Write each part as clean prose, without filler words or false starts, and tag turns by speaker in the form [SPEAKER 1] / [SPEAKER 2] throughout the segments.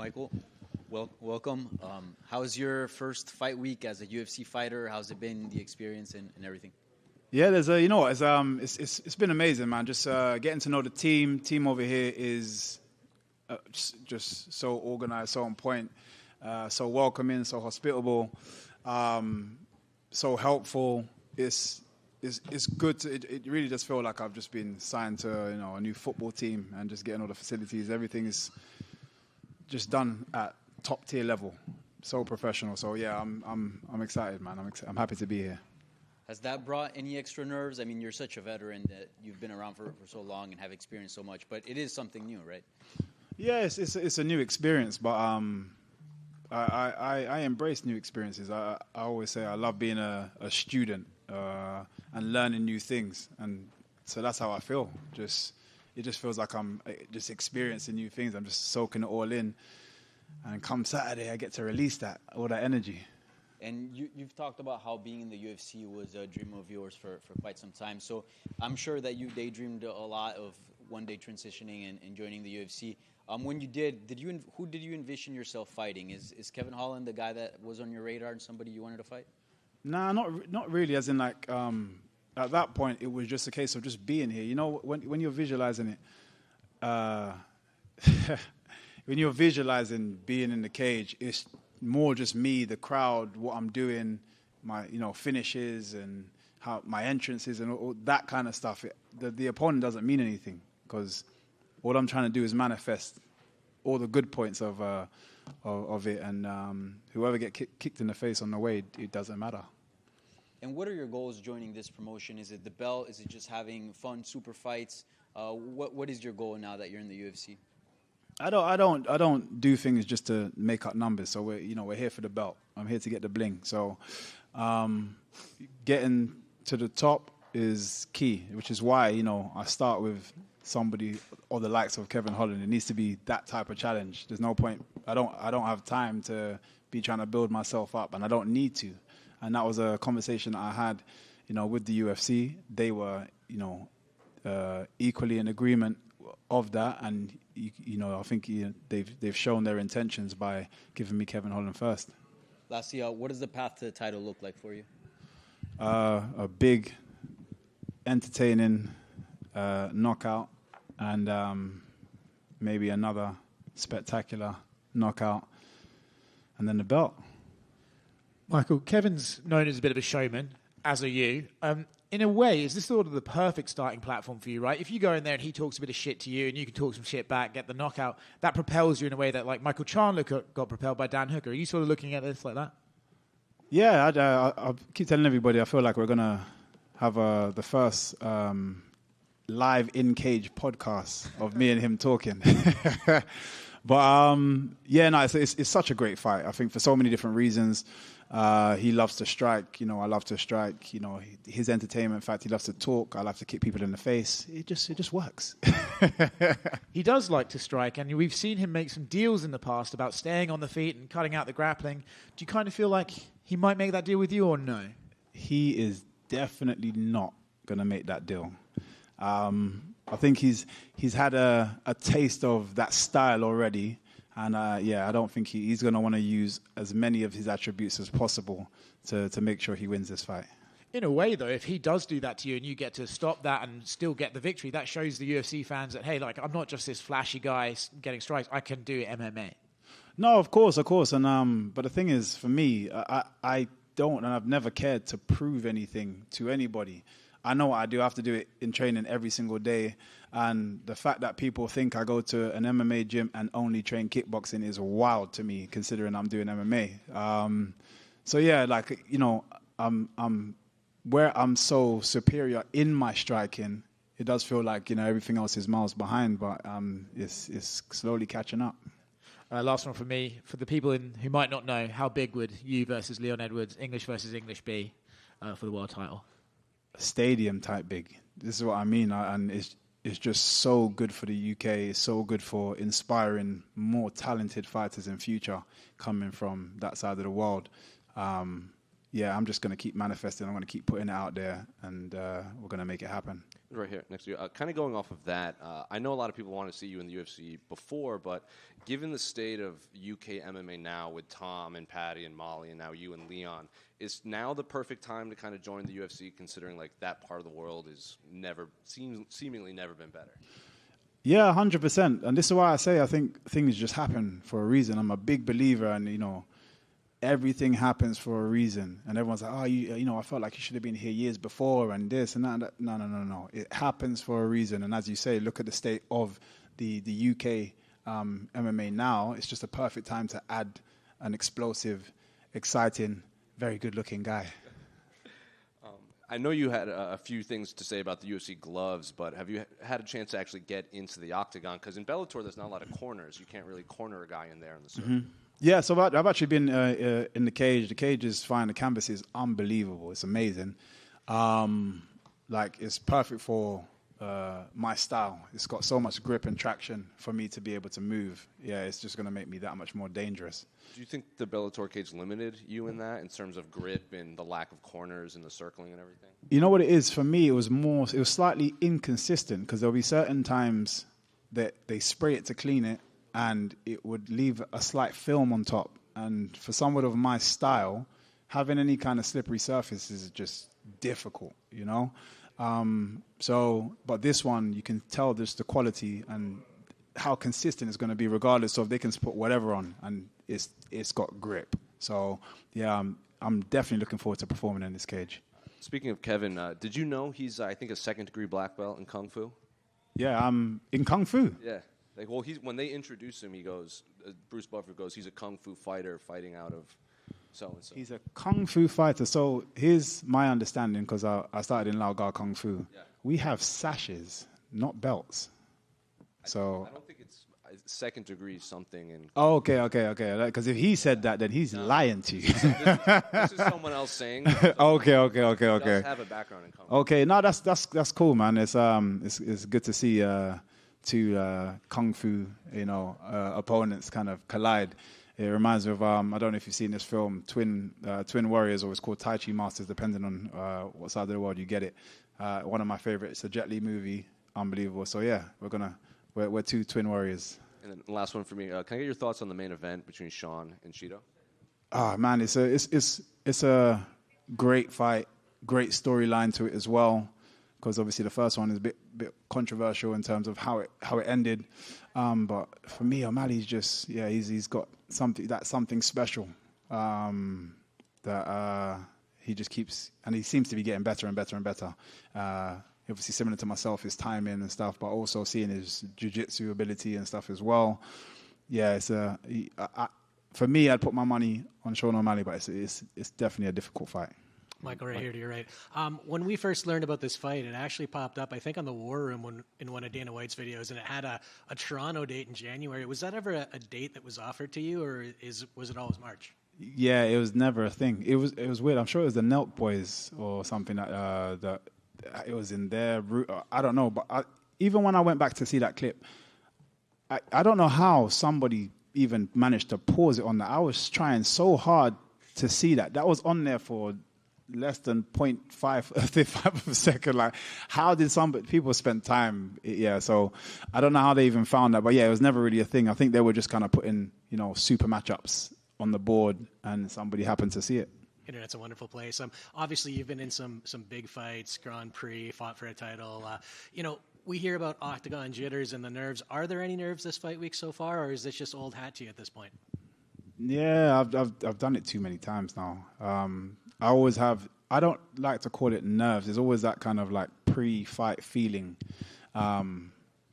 [SPEAKER 1] Michael, welcome. How's your first fight week as a UFC fighter? How's it been, the experience and everything?
[SPEAKER 2] Yeah, there's it's been amazing, man. Just getting to know the team. Team over here is just so organized, so on point, so welcoming, so hospitable, so helpful. It's good. It really just feels like I've just been signed to a new football team and just getting all the facilities. Everything is just done at top tier level, so professional. So yeah, I'm excited, man. I'm happy to be here.
[SPEAKER 1] Has that brought any extra nerves? I mean, you're such a veteran that you've been around for so long and have experienced so much, but it is something new, right?
[SPEAKER 2] Yeah, it's a new experience, but I embrace new experiences. I always say I love being a student and learning new things, and so that's how I feel. It just feels like I'm just experiencing new things. I'm just soaking it all in, and come Saturday, I get to release all that energy.
[SPEAKER 1] And you've talked about how being in the UFC was a dream of yours for quite some time. So I'm sure that you daydreamed a lot of one day transitioning and joining the UFC. When you who did you envision yourself fighting? Is Kevin Holland the guy that was on your radar and somebody you wanted to fight?
[SPEAKER 2] Nah, not really. As in, like, at that point, it was just a case of just being here. You know, when you're visualizing it, when you're visualizing being in the cage, it's more just me, the crowd, what I'm doing, my finishes and how my entrances and all that kind of stuff. The opponent doesn't mean anything because all I'm trying to do is manifest all the good points of it, and whoever get kicked in the face on the way, it doesn't matter.
[SPEAKER 1] And what are your goals joining this promotion? Is it the belt? Is it just having fun, super fights? What is your goal now that you're in the UFC?
[SPEAKER 2] I don't do things just to make up numbers. So we're here for the belt. I'm here to get the bling. So getting to the top is key, which is why I start with somebody or the likes of Kevin Holland. It needs to be that type of challenge. There's no point. I don't have time to be trying to build myself up, and I don't need to. And that was a conversation I had, with the UFC. They were, equally in agreement of that, and I think they've shown their intentions by giving me Kevin Holland first.
[SPEAKER 1] Lastly, what does the path to the title look like for you?
[SPEAKER 2] A big, entertaining knockout, and maybe another spectacular knockout, and then the belt.
[SPEAKER 3] Michael, Kevin's known as a bit of a showman, as are you. In a way, is this sort of the perfect starting platform for you, right? If you go in there and he talks a bit of shit to you and you can talk some shit back, get the knockout, that propels you in a way that, like, Michael Chandler got propelled by Dan Hooker. Are you sort of looking at this like that?
[SPEAKER 2] Yeah, I keep telling everybody I feel like we're going to have the first live in-cage podcast of me and him talking. But, it's such a great fight, I think, for so many different reasons. He loves to strike, I love to strike, his entertainment. In fact, he loves to talk. I love to kick people in the face. It just works.
[SPEAKER 3] He does like to strike, and we've seen him make some deals in the past about staying on the feet and cutting out the grappling. Do you kind of feel like he might make that deal with you or no? He
[SPEAKER 2] is definitely not going to make that deal. I think he's had a taste of that style already. And, I don't think he's going to want to use as many of his attributes as possible to make sure he wins this fight.
[SPEAKER 3] In a way, though, if he does do that to you and you get to stop that and still get the victory, that shows the UFC fans that, hey, like, I'm not just this flashy guy getting strikes. I can do MMA.
[SPEAKER 2] No, of course. And but the thing is, for me, I don't, and I've never cared to prove anything to anybody. I know what I do. I have to do it in training every single day. And the fact that people think I go to an MMA gym and only train kickboxing is wild to me, considering I'm doing MMA. I'm where I'm so superior in my striking. It does feel like everything else is miles behind, but it's slowly catching up.
[SPEAKER 3] Last one for me, for the people who might not know, how big would you versus Leon Edwards, English versus English, be for the world title?
[SPEAKER 2] Stadium type big. This is what I mean, and it's just so good for the UK. It's so good for inspiring more talented fighters in future coming from that side of the world. I'm just going to keep manifesting. I'm going to keep putting it out there, and we're going to make it happen.
[SPEAKER 4] Right here, next to you. Kind of going off of that, I know a lot of people want to see you in the UFC before, but given the state of UK MMA now with Tom and Patty and Molly and now you and Leon, is now the perfect time to kind of join the UFC, considering like that part of the world is seemingly never been better?
[SPEAKER 2] Yeah, 100%. And this is why I say I think things just happen for a reason. I'm a big believer, and everything happens for a reason. And everyone's like, I felt like you should have been here years before and this and that. No. It happens for a reason. And as you say, look at the state of the UK MMA now. It's just a perfect time to add an explosive, exciting, very good-looking guy.
[SPEAKER 4] I know you had a few things to say about the UFC gloves, but have you had a chance to actually get into the octagon? Because in Bellator, there's not a lot of corners. You can't really corner a guy in there in the circle. Mm-hmm.
[SPEAKER 2] Yeah, so I've actually been in the cage. The cage is fine. The canvas is unbelievable. It's amazing. It's perfect for my style. It's got so much grip and traction for me to be able to move. Yeah, it's just going to make me that much more dangerous.
[SPEAKER 4] Do you think the Bellator cage limited you in that, in terms of grip and the lack of corners and the circling and everything?
[SPEAKER 2] You know what it is? For me, it was slightly inconsistent, because there'll be certain times that they spray it to clean it, and it would leave a slight film on top. And for someone of my style, having any kind of slippery surface is just difficult, But this one, you can tell just the quality and how consistent it's going to be, regardless of they can put whatever on, and it's got grip. So, yeah, I'm definitely looking forward to performing in this cage.
[SPEAKER 4] Speaking of Kevin, did you know he's, I think, a second-degree black belt in Kung Fu?
[SPEAKER 2] Yeah, in Kung Fu.
[SPEAKER 4] Yeah. When they introduce him, he goes, Bruce Buffer goes, he's a Kung Fu fighter fighting out of so-and-so.
[SPEAKER 2] He's a Kung Fu fighter. So here's my understanding, because I started in Lao Gar Kung Fu. Yeah. We have sashes, not belts. I
[SPEAKER 4] don't think it's second degree something.
[SPEAKER 2] Oh, okay. Because if he said that, then he's lying to you.
[SPEAKER 4] This is someone else saying.
[SPEAKER 2] Okay.
[SPEAKER 4] He does have a background in Kung Fu.
[SPEAKER 2] Okay, no, that's cool, man. It's good to see two Kung Fu, opponents kind of collide. It reminds me of, I don't know if you've seen this film, Twin Warriors, or it's called Tai Chi Masters, depending on what side of the world you get it. One of my favorites. It's a Jet Li movie, unbelievable. So yeah, we're two Twin Warriors.
[SPEAKER 4] And then last one for me. Can I get your thoughts on the main event between Sean and Cheeto?
[SPEAKER 2] Man, it's a great fight, great storyline to it as well. Because obviously the first one is a bit controversial in terms of how it ended, but for me, O'Malley's just he's got something special that he just keeps, and he seems to be getting better and better and better. Obviously similar to myself, his timing and stuff, but also seeing his jiu-jitsu ability and stuff as well. Yeah, for me, I'd put my money on Sean O'Malley, but it's definitely a difficult fight.
[SPEAKER 5] Michael, right here to your right. When we first learned about this fight, it actually popped up, I think, on the War Room in one of Dana White's videos, and it had a Toronto date in January. Was that ever a date that was offered to you, or was it always March?
[SPEAKER 2] Yeah, it was never a thing. It was weird. I'm sure it was the Nelk Boys or something that it was in their route. I don't know, but even when I went back to see that clip, I don't know how somebody even managed to pause it on that. I was trying so hard to see that. That was on there for less than 0.5 of a second. Like, how did people spend time? Yeah, so I don't know how they even found that, but yeah, it was never really a thing. I think they were just kind of putting, super matchups on the board, and somebody happened to see it.
[SPEAKER 5] Internet's a wonderful place. Obviously, you've been in some big fights, Grand Prix, fought for a title. We hear about octagon jitters and the nerves. Are there any nerves this fight week so far, or is this just old hat to you at this point?
[SPEAKER 2] Yeah, I've done it too many times now. I always have. I don't like to call it nerves. There's always that kind of like pre-fight feeling.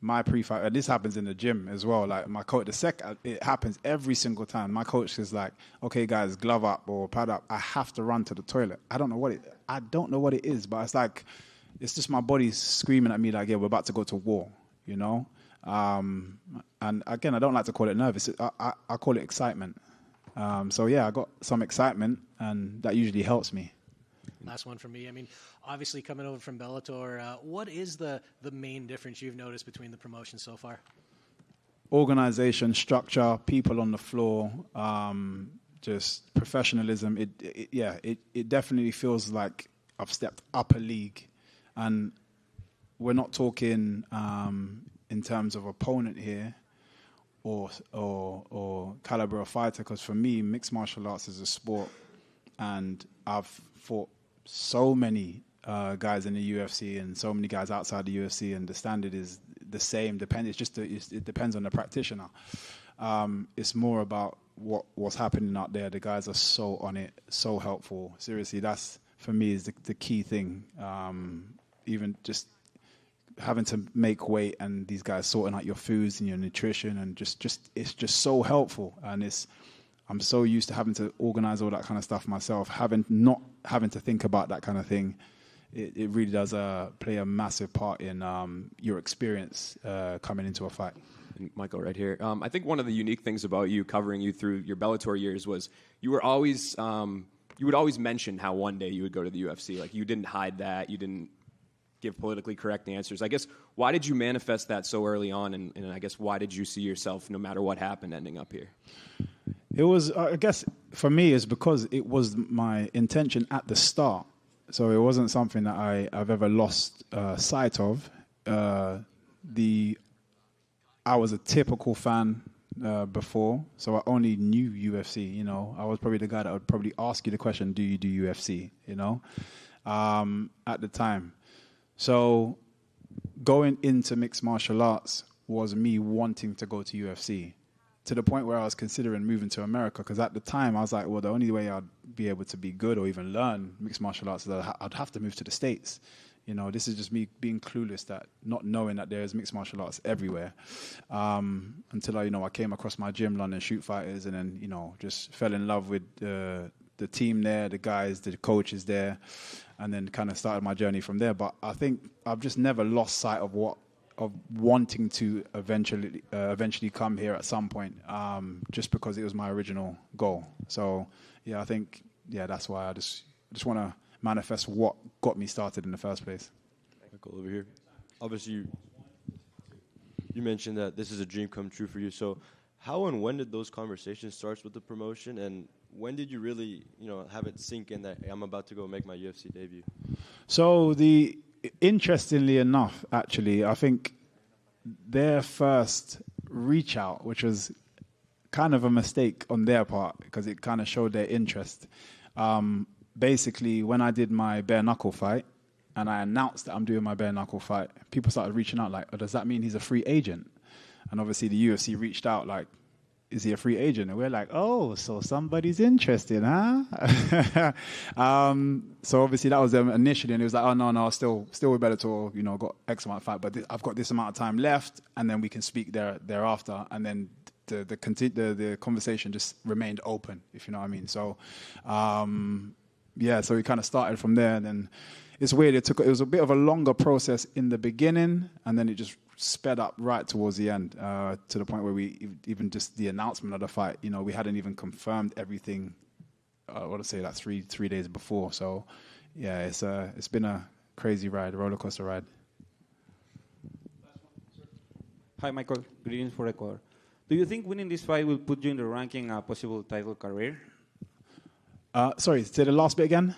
[SPEAKER 2] My pre-fight, and this happens in the gym as well. Like my coach, it happens every single time. My coach is like, "Okay, guys, glove up or pad up." I have to run to the toilet. I don't know what it is, but it's like, it's just my body screaming at me like, "Yeah, we're about to go to war," And again, I don't like to call it nervous. I call it excitement. So yeah, I got some excitement, and that usually helps me.
[SPEAKER 5] Last one from me. I mean, obviously coming over from Bellator, what is the main difference you've noticed between the promotions so far?
[SPEAKER 2] Organization, structure, people on the floor, just professionalism. It definitely feels like I've stepped up a league, and we're not talking in terms of opponent here or caliber of fighter, because for me, mixed martial arts is a sport, and I've fought so many guys in the UFC and so many guys outside the UFC, and the standard is the same. It depends on the practitioner. It's more about what's happening out there. The guys are so on it, so helpful. Seriously, that's for me is the key thing. Even just having to make weight and these guys sorting out your foods and your nutrition, and just it's just so helpful. And I'm so used to having to organize all that kind of stuff myself. Not having to think about that kind of thing, it really does play a massive part in your experience coming into a fight.
[SPEAKER 6] And Michael, right here. I think one of the unique things about you, covering you through your Bellator years, was you would always mention how one day you would go to the UFC. Like, you didn't hide that. You didn't give politically correct answers. I guess, why did you manifest that so early on? And I guess, why did you see yourself, no matter what happened, ending up here?
[SPEAKER 2] It was, I guess, for me, it's because it was my intention at the start. So it wasn't something that I've ever lost sight of. I was a typical fan before, so I only knew UFC. You know, I was probably the guy that would probably ask you the question, "Do you do UFC?" You know, at the time. So going into mixed martial arts was me wanting to go to UFC, to the point where I was considering moving to America, because at the time I was like, well, the only way I'd be able to be good or even learn mixed martial arts is that I'd have to move to the States. You know, this is just me being clueless, that not knowing that there is mixed martial arts everywhere. Until I came across my gym, London Shoot Fighters, and then, just fell in love with the team there, the guys, the coaches there, and then kind of started my journey from there. But I think I've just never lost sight of wanting to eventually come here at some point, just because it was my original goal. So yeah, I think that's why I just want to manifest what got me started in the first place.
[SPEAKER 7] Michael, over here. Obviously, you mentioned that this is a dream come true for you. So how and when did those conversations start with the promotion, and when did you really, have it sink in that, hey, I'm about to go make my UFC debut? So
[SPEAKER 2] interestingly enough, actually, I think their first reach out, which was kind of a mistake on their part, because it kind of showed their interest. Basically, when I did my bare knuckle fight and I announced that I'm doing my bare knuckle fight, people started reaching out like, oh, does that mean he's a free agent? And obviously the UFC reached out like, is he a free agent? And we're like, oh, so somebody's interested, huh? So obviously that was them initially, and it was like, oh, no, still with Bellator, got X amount of fight, but I've got this amount of time left, and then we can speak thereafter. And then the conversation just remained open, if you know what I mean. So, so we kind of started from there, and then it's weird. It was a bit of a longer process in the beginning, and then it just sped up right towards the end, to the point where we even just the announcement of the fight, we hadn't even confirmed everything. I want to say that three days before. So yeah, it's been a crazy ride, a roller coaster ride.
[SPEAKER 8] Hi, Michael. Greetings for Ecuador. Do you think winning this fight will put you in the ranking a possible title career?
[SPEAKER 2] Sorry, say the last bit again.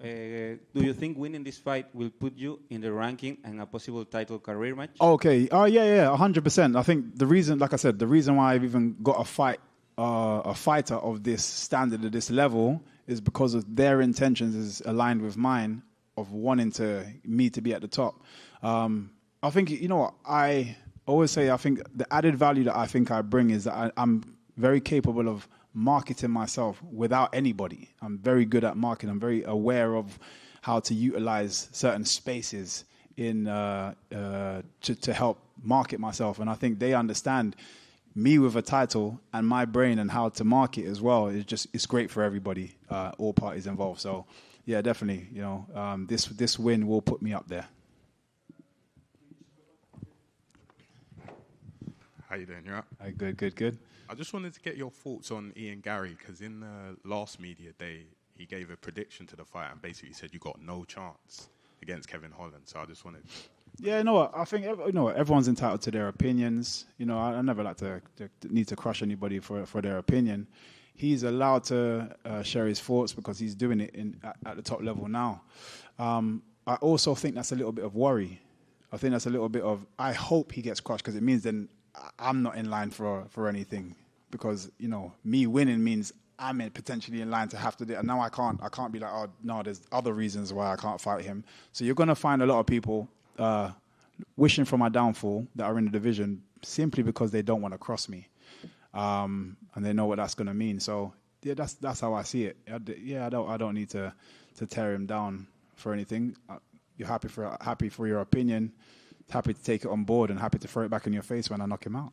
[SPEAKER 8] Do you think winning this fight will put you in the ranking and a possible title career match?
[SPEAKER 2] Okay. Yeah, 100%. I think the reason, like I said, the reason why I've even got a fighter of this standard, at this level, is because of their intentions is aligned with mine of wanting me to be at the top. I think, I always say, I think the added value that I think I bring is that I'm very capable of marketing myself without anybody. I'm very good at marketing. I'm very aware of how to utilize certain spaces to help market myself. And I think they understand me with a title and my brain and how to market as well. It's great for everybody, all parties involved. So yeah, definitely, this win will put me up there.
[SPEAKER 9] How you doing? You all right?
[SPEAKER 2] Good.
[SPEAKER 9] I just wanted to get your thoughts on Ian Gary, because in the last media day, he gave a prediction to the fight and basically said you got no chance against Kevin Holland. So I just wanted...
[SPEAKER 2] Yeah, I think everyone's entitled to their opinions. I never like to need to crush anybody for their opinion. He's allowed to share his thoughts because he's doing it at the top level now. I also think that's a little bit of worry. I think that's a little bit of, I hope he gets crushed, because it means then I'm not in line for anything. Because, you know, me winning means I'm potentially in line to have to do it. And now I can't be like, oh, no, there's other reasons why I can't fight him. So you're going to find a lot of people wishing for my downfall that are in the division simply because they don't want to cross me. And they know what that's going to mean. So, yeah, that's how I see it. I don't need to tear him down for anything. You're happy for your opinion, happy to take it on board, and happy to throw it back in your face when I knock him out.